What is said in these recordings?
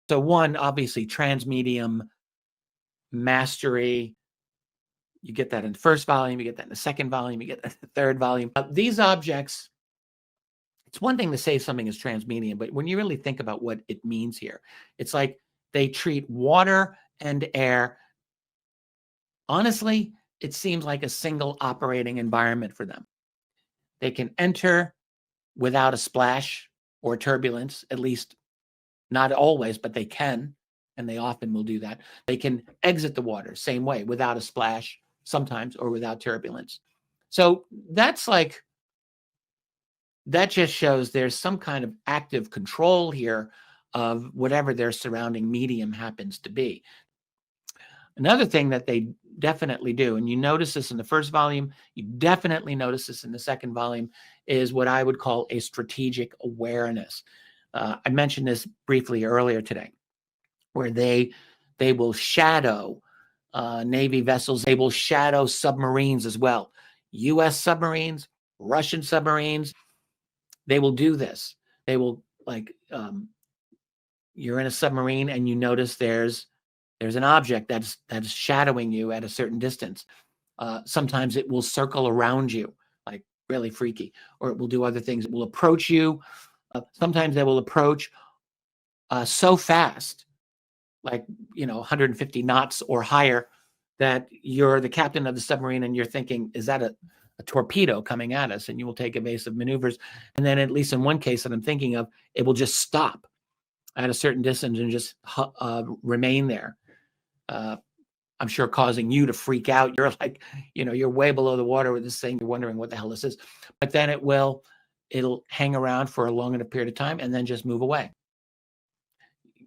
So one, obviously, transmedium mastery. You get that in the first volume, you get that in the second volume, you get that in the third volume. These objects, it's one thing to say something is transmedium, but when you really think about what it means here, it's like they treat water and air. Honestly, it seems like a single operating environment for them. They can enter without a splash or turbulence, at least not always, but they can, and they often will do that. They can exit the water, same way, without a splash, sometimes, or without turbulence. So that's like, that just shows there's some kind of active control here of whatever their surrounding medium happens to be. Another thing that they definitely do, and you notice this in the first volume, you definitely notice this in the second volume, is what I would call a strategic awareness. I mentioned this briefly earlier today, where they will shadow Navy vessels. They will shadow submarines as well. U.S. submarines, Russian submarines, they will do this. They will, like, you're in a submarine and you notice there's an object that's shadowing you at a certain distance. Sometimes it will circle around you, like really freaky, or it will do other things. It will approach you. Sometimes they will approach so fast, like 150 knots or higher, that you're the captain of the submarine and you're thinking, is that a torpedo coming at us? And you will take evasive maneuvers. And then, at least in one case that I'm thinking of, it will just stop at a certain distance and just remain there. I'm sure causing you to freak out. You're like, you're way below the water with this thing. You're wondering what the hell this is. But then it'll hang around for a long enough period of time and then just move away.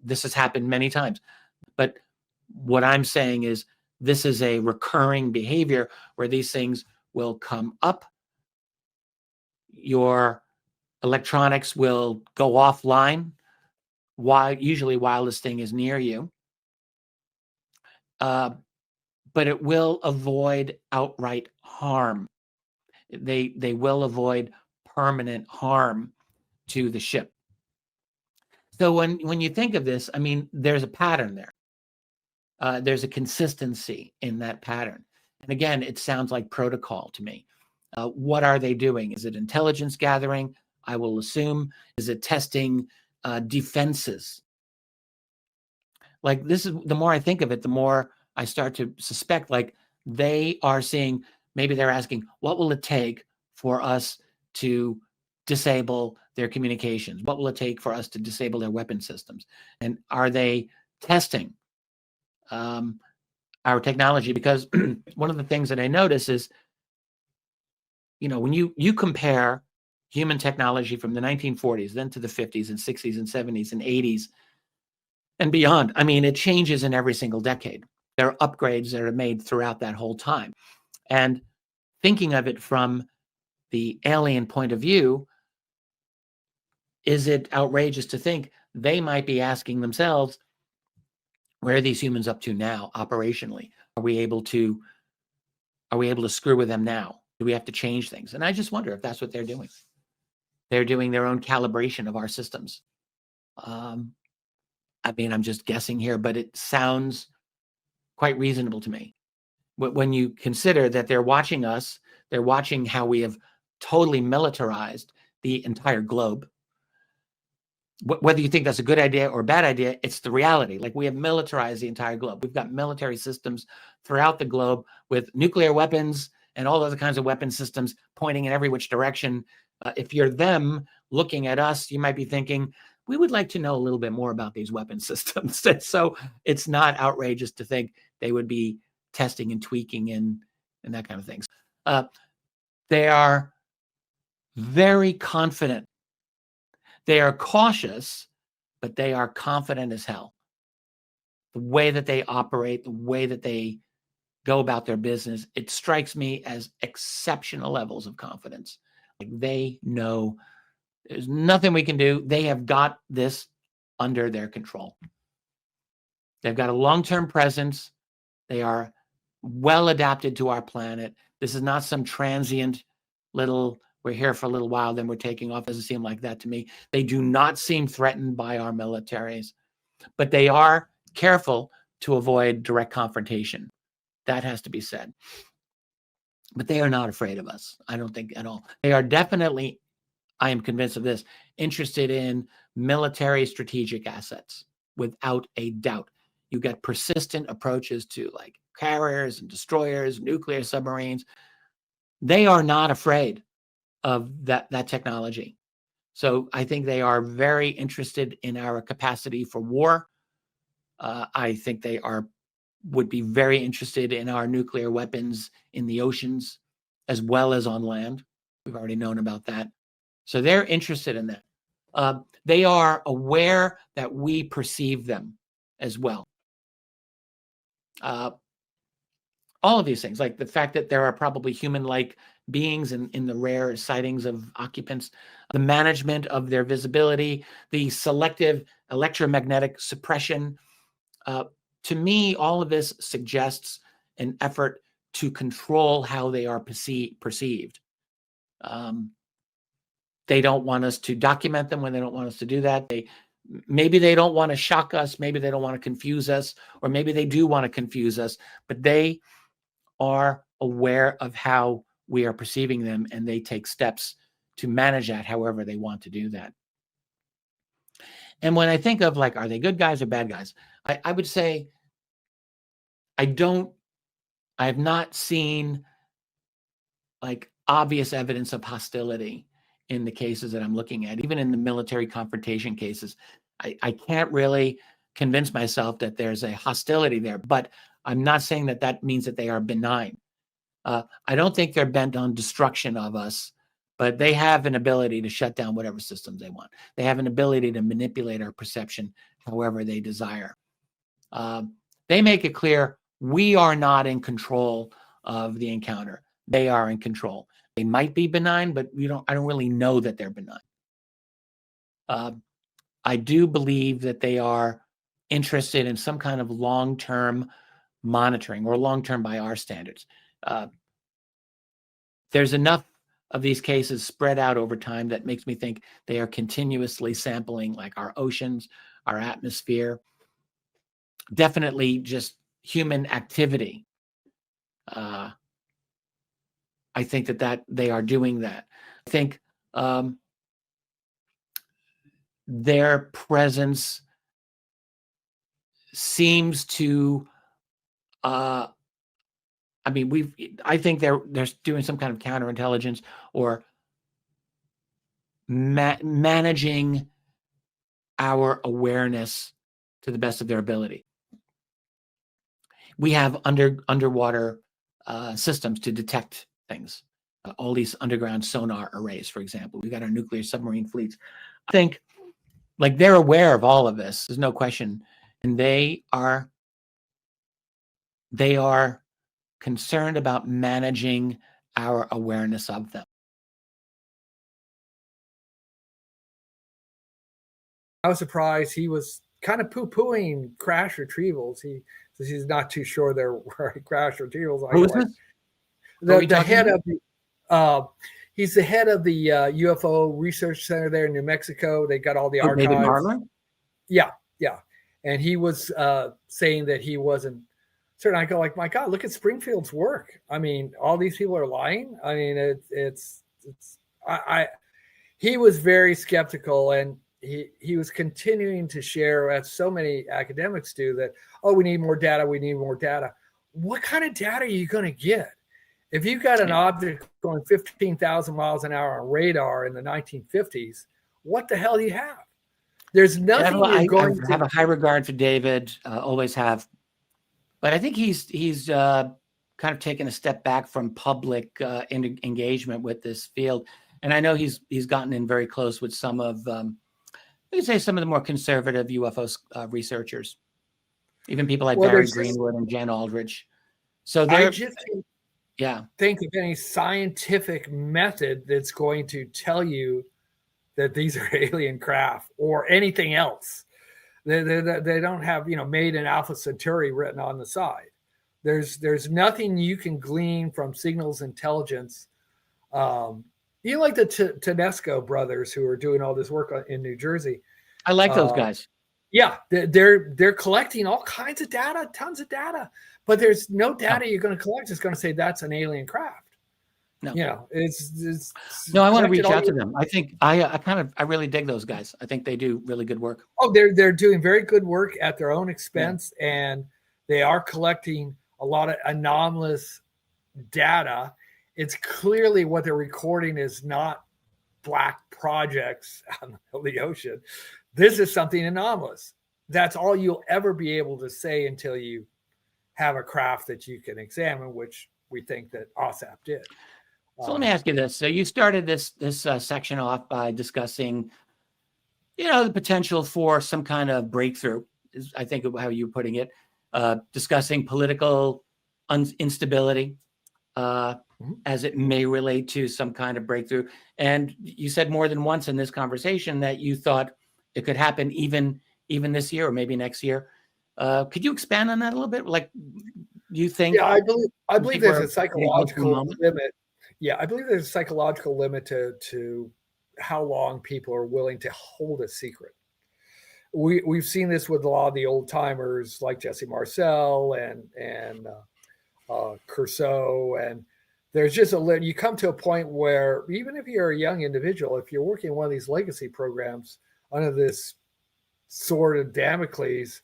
This has happened many times. But what I'm saying is, this is a recurring behavior where these things will come up. Your electronics will go offline, usually while this thing is near you. But it will avoid outright harm. They will avoid permanent harm to the ship. So when you think of this, I mean, there's a pattern there. There's a consistency in that pattern. And again, it sounds like protocol to me. What are they doing? Is it intelligence gathering? I will assume. Is it testing defenses? Like, this is, the more I think of it, the more I start to suspect, like, they are seeing, maybe they're asking, what will it take for us to disable their communications? What will it take for us to disable their weapon systems? And are they testing our technology? Because one of the things that I notice is, when you compare human technology from the 1940s, then to the 50s and 60s and 70s and 80s and beyond, I mean, it changes in every single decade. There are upgrades that are made throughout that whole time. And thinking of it from the alien point of view, is it outrageous to think they might be asking themselves, where are these humans up to now operationally? Are we able to screw with them now? Do we have to change things? And I just wonder if that's what they're doing. They're doing their own calibration of our systems. I mean, I'm just guessing here, but it sounds quite reasonable to me. When you consider that they're watching us, they're watching how we have totally militarized the entire globe. Whether you think that's a good idea or a bad idea, it's the reality. Like, we have militarized the entire globe. We've got military systems throughout the globe with nuclear weapons and all other kinds of weapon systems pointing in every which direction. If you're them looking at us, you might be thinking, we would like to know a little bit more about these weapon systems. So it's not outrageous to think they would be testing and tweaking and that kind of things. They are very confident. They are cautious, but they are confident as hell. The way that they operate, the way that they go about their business, it strikes me as exceptional levels of confidence. Like, they know there's nothing we can do. They have got this under their control. They've got a long-term presence. They are well adapted to our planet. This is not some transient little, we're here for a little while, then we're taking off. Doesn't seem like that to me. They do not seem threatened by our militaries. But they are careful to avoid direct confrontation. That has to be said. But they are not afraid of us. I don't think at all. They are definitely, I am convinced of this, interested in military strategic assets, without a doubt. You get persistent approaches to like carriers and destroyers, nuclear submarines. They are not afraid of that technology. So I think they are very interested in our capacity for war. I think they would be very interested in our nuclear weapons in the oceans as well as on land. We've already known about that. So they're interested in that. They are aware that we perceive them as well. All of these things, like the fact that there are probably human-like beings in the rare sightings of occupants, the management of their visibility, the selective electromagnetic suppression. To me, all of this suggests an effort to control how they are perceived. They don't want us to document them when they don't want us to do that. Maybe they don't want to shock us. Maybe they don't want to confuse us, or maybe they do want to confuse us, but they are aware of how we are perceiving them, and they take steps to manage that however they want to do that. And when I think of like, are they good guys or bad guys? I would say I have not seen like obvious evidence of hostility in the cases that I'm looking at. Even in the military confrontation cases, I can't really convince myself that there's a hostility there, but I'm not saying that that means that they are benign. I don't think they're bent on destruction of us, but they have an ability to shut down whatever systems they want. They have an ability to manipulate our perception however they desire. They make it clear we are not in control of the encounter. They are in control. They might be benign, but I don't really know that they're benign. I do believe that they are interested in some kind of long-term monitoring, or long-term by our standards. There's enough of these cases spread out over time that makes me think they are continuously sampling like our oceans, our atmosphere, definitely just human activity. I think that they are doing that. I think their presence seems to I think they're doing some kind of counterintelligence or managing our awareness to the best of their ability. We have underwater systems to detect things. All these underground sonar arrays, for example. We've got our nuclear submarine fleets. I think like they're aware of all of this. There's no question. And they are concerned about managing our awareness of them. I was surprised he was kind of poo-pooing crash retrievals. He says he's not too sure they're crash retrievals. Who is this? The head of the he's the head of the UFO research center there in New Mexico. They got all the archives. David Marler? Yeah. And he was saying that he wasn't certain. I go like, my God, look at Springfield's work. I mean, all these people are lying. I mean, he was very skeptical, and he was continuing to share, as so many academics do, that, oh, we need more data. We need more data. What kind of data are you going to get? If you've got an object going 15,000 miles an hour on radar in the 1950s, what the hell do you have? There's nothing I have a high regard for David, always have. But I think he's kind of taken a step back from public engagement with this field. And I know he's gotten in very close with some of, you could say, some of the more conservative UFO researchers, even people like Barry Greenwood and Jen Aldrich. So I just think of any scientific method that's going to tell you that these are alien craft or anything else. They don't have, made in Alpha Centauri written on the side. There's nothing you can glean from signals intelligence. Even like the Tedesco brothers who are doing all this work in New Jersey. I like those guys. Yeah, they're collecting all kinds of data, tons of data, but there's no data you're going to collect that's going to say that's an alien craft. No, you know, it's no. I want to reach out to them. I think I really dig those guys. I think they do really good work. Oh, they're doing very good work at their own expense, and they are collecting a lot of anomalous data. It's clearly what they're recording is not black projects on the ocean. This is something anomalous. That's all you'll ever be able to say until you have a craft that you can examine, which we think that OSAP did. So let me ask you this. So you started this section off by discussing, the potential for some kind of breakthrough, is I think how you're putting it, discussing political instability as it may relate to some kind of breakthrough. And you said more than once in this conversation that you thought it could happen even this year or maybe next year. Could you expand on that a little bit? Like, do you think? Yeah, I believe there's a psychological limit. Yeah, I believe there's a psychological limit to how long people are willing to hold a secret. We've seen this with a lot of the old timers like Jesse Marcel and Curso, and there's just you come to a point where even if you're a young individual, if you're working one of these legacy programs under this sword of Damocles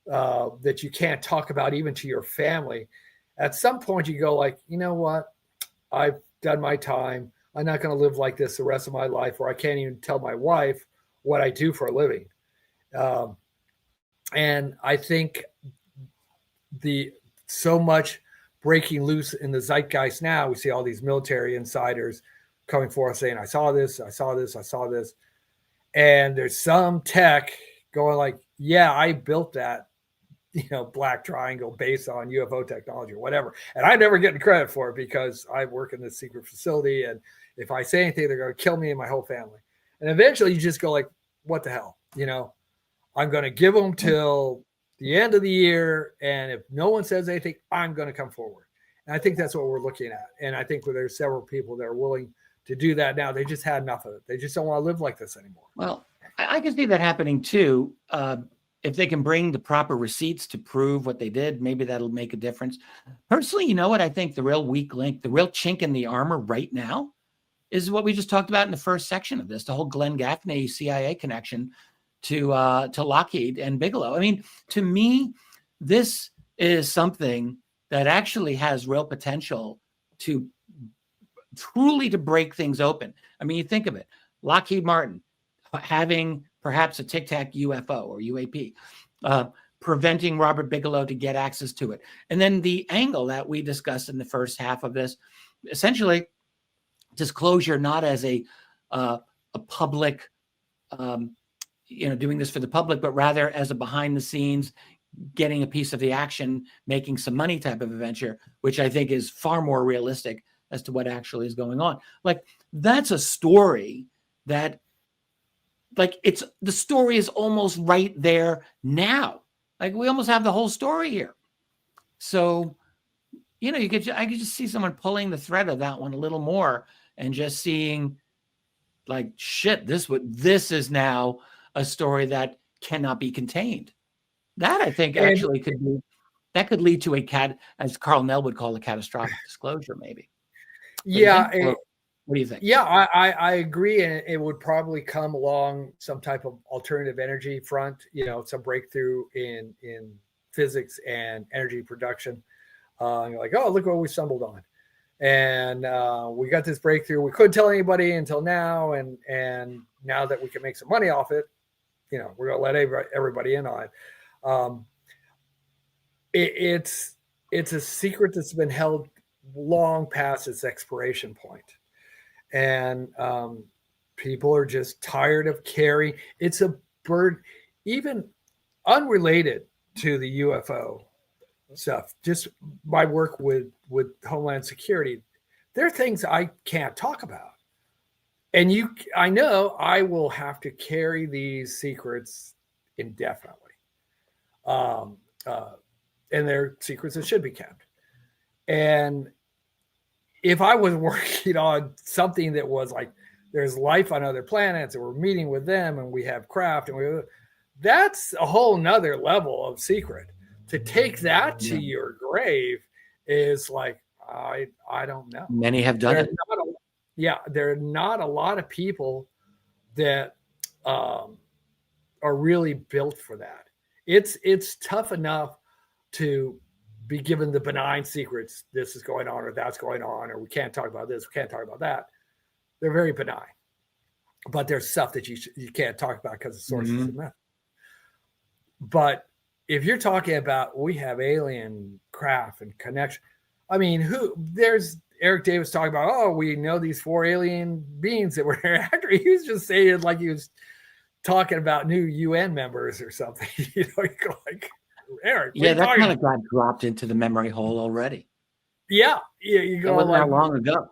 that you can't talk about even to your family, at some point you go like, you know what, I've done my time. I'm not going to live like this the rest of my life, where I can't even tell my wife what I do for a living. And I think so much breaking loose in the zeitgeist now, we see all these military insiders coming forth saying, I saw this, I saw this, I saw this. And there's some tech going like, yeah, I built that, black triangle based on UFO technology or whatever. And I never get credit for it because I work in this secret facility. And if I say anything, they're going to kill me and my whole family. And eventually you just go like, what the hell? I'm going to give them till the end of the year. And if no one says anything, I'm going to come forward. And I think that's what we're looking at. And I think there's several people that are willing to do that now. They just had enough of it. They just don't want to live like this anymore. Well, I can see that happening too. If they can bring the proper receipts to prove what they did, maybe that'll make a difference. Personally, you know what? I think the real weak link, the real chink in the armor right now is what we just talked about in the first section of this, the whole Glenn Gaffney CIA connection to Lockheed and Bigelow. I mean, to me, this is something that actually has real potential to truly to break things open. I mean, you think of it, Lockheed Martin having perhaps a Tic Tac UFO or UAP, preventing Robert Bigelow to get access to it. And then the angle that we discussed in the first half of this, essentially disclosure, not as a public, doing this for the public, but rather as a behind the scenes, getting a piece of the action, making some money type of adventure, which I think is far more realistic as to what actually is going on. Like, that's a story that, like, the story is almost right there now. Like, we almost have the whole story here. So, I could just see someone pulling the thread of that one a little more and just seeing like, shit, this is now a story that cannot be contained. That, I think, actually could lead to as Carl Nell would call, a catastrophic disclosure, maybe. Yeah. What do you think? Yeah, I agree. And it would probably come along some type of alternative energy front, some breakthrough in physics and energy production. You're like, oh, look what we stumbled on. And we got this breakthrough. We couldn't tell anybody until now. And now that we can make some money off it, we're going to let everybody in on it. It's a secret that's been held long past its expiration point. And people are just tired of carrying. It's a burden, even unrelated to the UFO stuff. Just my work with Homeland Security, there are things I can't talk about, and I know I will have to carry these secrets indefinitely. And they're secrets that should be kept. And if I was working on something that was like, there's life on other planets and we're meeting with them and we have craft and that's a whole nother level of secret. To take that to your grave is like, I don't know. Many have done it. There are not a lot of people that are really built for that. It's tough enough to be given the benign secrets. This is going on, or that's going on, or we can't talk about this, we can't talk about that. They're very benign, but there's stuff that you can't talk about because of sources of method. But if you're talking about, we have alien craft and connection, I mean, there's Eric Davis talking about, oh, we know these 4 alien beings that were here after. He was just saying like he was talking about new UN members or something. You know, you go like, Eric. Yeah, that kind of got dropped into the memory hole already. Yeah, you go. It wasn't that long ago.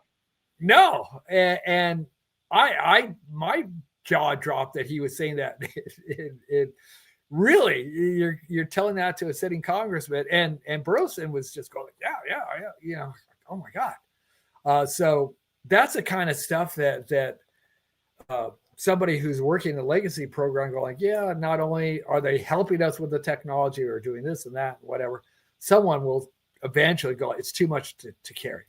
No, and my jaw dropped that he was saying that. It really, you're telling that to a sitting congressman, and Burleson was just going, yeah, you know, oh my God. So that's the kind of stuff that somebody who's working the legacy program going, yeah, not only are they helping us with the technology or doing this and that, whatever, someone will eventually go, it's too much to carry.